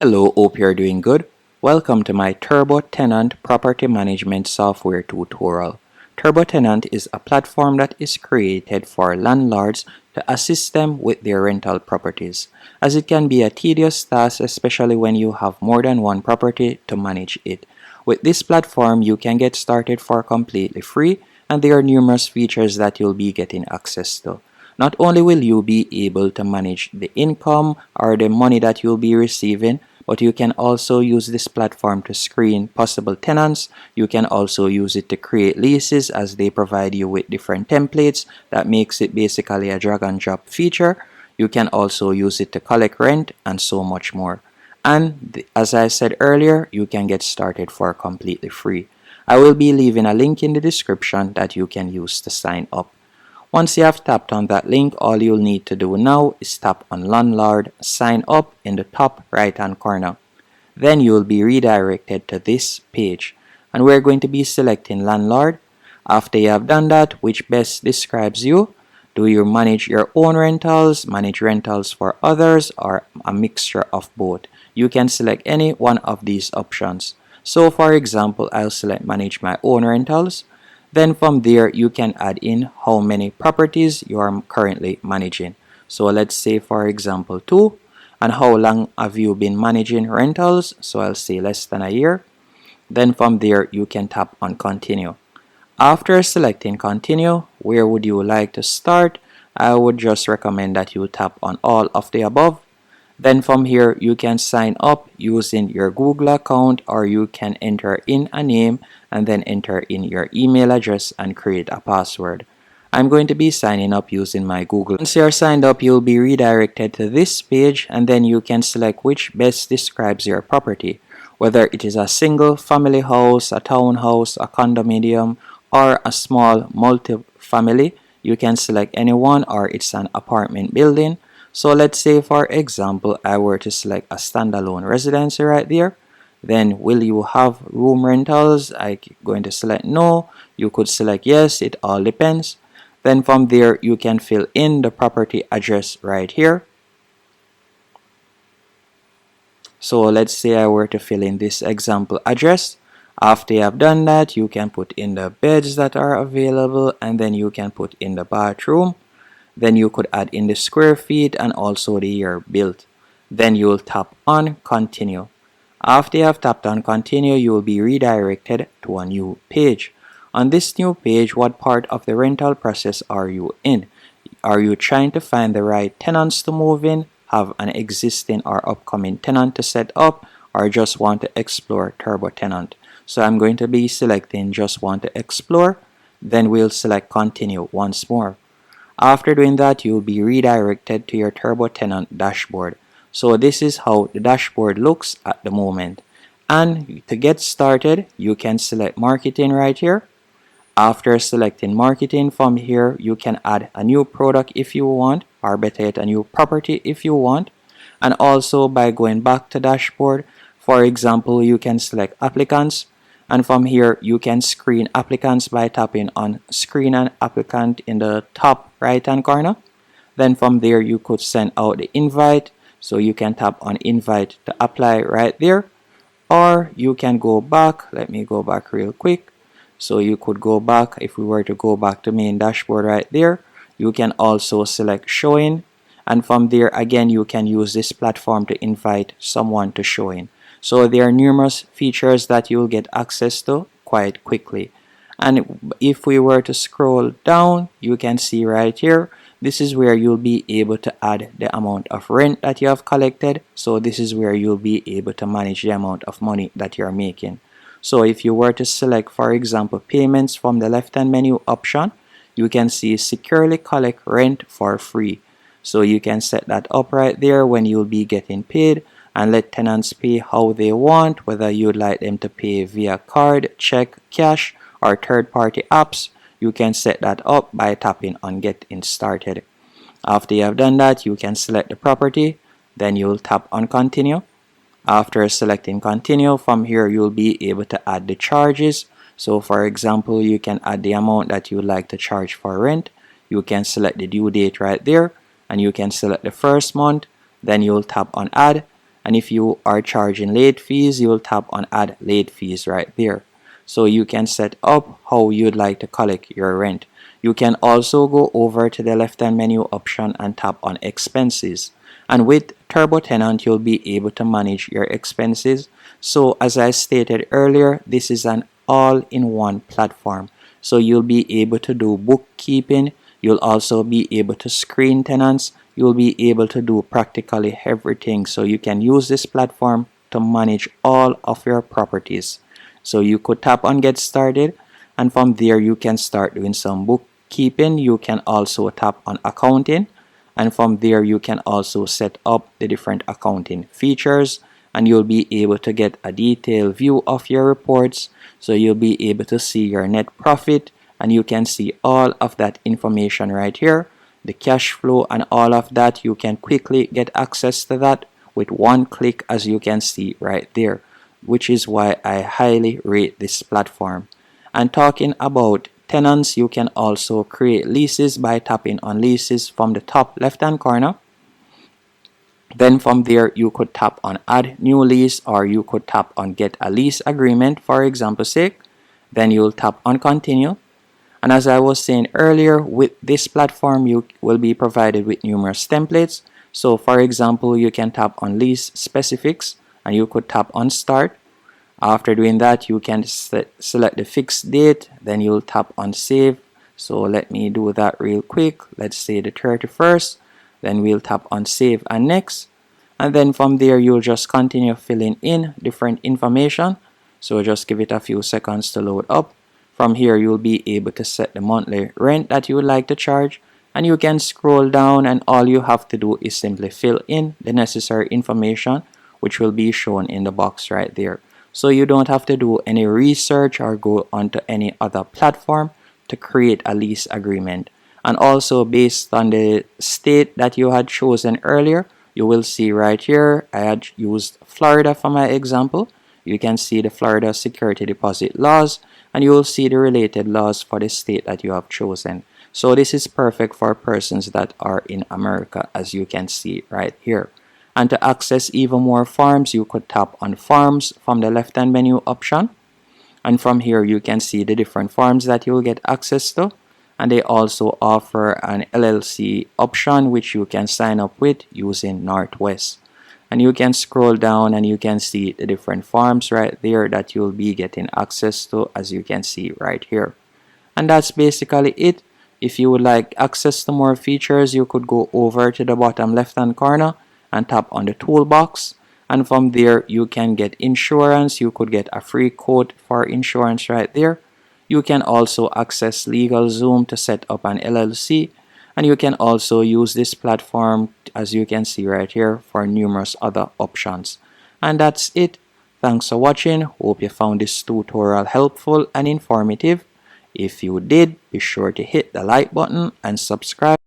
Hello, hope you're doing good. Welcome to my Turbotenant property management software tutorial. Turbotenant is a platform that is created for landlords to assist them with their rental properties, as it can be a tedious task, especially when you have more than one property to manage it. With this platform, you can get started for completely free, and there are numerous features that you'll be getting access to. Not only will you be able to manage the income or the money that you'll be receiving, but you can also use this platform to screen possible tenants. You can also use it to create leases, as they provide you with different templates that makes it basically a drag and drop feature. You can also use it to collect rent and so much more. And as I said earlier, you can get started for completely free. I will be leaving a link in the description that you can use to sign up. Once you have tapped on that link, all you'll need to do now is tap on Landlord Sign Up in the top right hand corner. Then you'll be redirected to this page, and we're going to be selecting Landlord. After you have done that, which best describes you, do you manage your own rentals, manage rentals for others, or a mixture of both? You can select any one of these options. So for example, I'll select manage my own rentals. Then from there, you can add in how many properties you are currently managing. So let's say, for example, 2. And how long have you been managing rentals? So I'll say less than a year. Then from there, you can tap on continue. After selecting continue, where would you like to start? I would just recommend that you tap on all of the above. Then from here, you can sign up using your Google account, or you can enter in a name and then enter in your email address and create a password. I'm going to be signing up using my Google. Once you're signed up, you'll be redirected to this page, and then you can select which best describes your property, whether it is a single family house, a townhouse, a condominium, or a small multi-family. You can select any one, or it's an apartment building. So let's say, for example, I were to select a standalone residency right there. Then will you have room rentals? I'm going to select no. You could select yes, it all depends. Then from there, you can fill in the property address right here. So let's say I were to fill in this example address. After you have done that, you can put in the beds that are available, and then you can put in the bathroom. Then you could add in the square feet and also the year built. Then you'll tap on continue. After you have tapped on continue, you will be redirected to a new page. On this new page, what part of the rental process are you in? Are you trying to find the right tenants to move in, have an existing or upcoming tenant to set up, or just want to explore Turbotenant? So I'm going to be selecting just want to explore. Then we'll select continue once more. After doing that, you'll be redirected to your Turbotenant dashboard. So this is how the dashboard looks at the moment. And to get started, you can select marketing right here. After selecting marketing, from here, you can add a new product if you want, or better yet, a new property if you want. And also by going back to dashboard, for example, you can select applicants. And from here, you can screen applicants by tapping on screen an applicant in the top right hand corner. Then from there, you could send out the invite. So you can tap on invite to apply right there. Or you can go back. Let me go back real quick. So you could go back. If we were to go back to main dashboard right there, you can also select showing. And from there, again, you can use this platform to invite someone to show in. So there are numerous features that you'll get access to quite quickly. And if we were to scroll down, you can see right here, this is where you'll be able to add the amount of rent that you have collected. So this is where you'll be able to manage the amount of money that you're making. So if you were to select, for example, payments from the left-hand menu option, you can see securely collect rent for free. So you can set that up right there when you'll be getting paid, and let tenants pay how they want, whether you'd like them to pay via card, check, cash, or third-party apps. You can set that up by tapping on getting started. After you have done that, you can select the property, then you'll tap on continue. After selecting continue, from here you'll be able to add the charges. So for example, you can add the amount that you'd like to charge for rent. You can select the due date right there, and you can select the first month. Then you'll tap on add. And if you are charging late fees, you'll tap on add late fees right there. So you can set up how you'd like to collect your rent. You can also go over to the left hand menu option and tap on expenses. And with Turbotenant, you'll be able to manage your expenses. So as I stated earlier, this is an all-in-one platform. So you'll be able to do bookkeeping. You'll also be able to screen tenants. You'll be able to do practically everything. So you can use this platform to manage all of your properties. So you could tap on get started, and from there you can start doing some bookkeeping. You can also tap on accounting, and from there you can also set up the different accounting features, and you'll be able to get a detailed view of your reports. So you'll be able to see your net profit, and you can see all of that information right here, the cash flow and all of that. You can quickly get access to that with one click, as you can see right there, which is why I highly rate this platform. And talking about tenants, you can also create leases by tapping on leases from the top left hand corner. Then from there you could tap on add new lease, or you could tap on get a lease agreement for example's sake. Then you'll tap on continue. And as I was saying earlier, with this platform you will be provided with numerous templates. So for example, you can tap on lease specifics and you could tap on start. After doing that, you can select the fixed date, then you'll tap on save. So let me do that real quick. Let's say the 31st, then we'll tap on save and next. And then from there, you'll just continue filling in different information. So just give it a few seconds to load up. From here, you'll be able to set the monthly rent that you would like to charge. And you can scroll down, and all you have to do is simply fill in the necessary information, which will be shown in the box right there. So you don't have to do any research or go onto any other platform to create a lease agreement. And also, based on the state that you had chosen earlier, you will see right here I had used Florida for my example. You can see the Florida security deposit laws, and you will see the related laws for the state that you have chosen. So this is perfect for persons that are in America, as you can see right here. And to access even more forms, you could tap on forms from the left hand menu option. And from here you can see the different forms that you will get access to. And they also offer an LLC option, which you can sign up with using Northwest. And you can scroll down and you can see the different forms right there that you'll be getting access to, as you can see right here. And that's basically it. If you would like access to more features, you could go over to the bottom left hand corner and tap on the toolbox, and from there you can get insurance. You could get a free quote for insurance right there. You can also access LegalZoom to set up an LLC, and you can also use this platform, as you can see right here, for numerous other options. And that's it. Thanks for watching. Hope you found this tutorial helpful and informative. If you did, be sure to hit the like button and subscribe.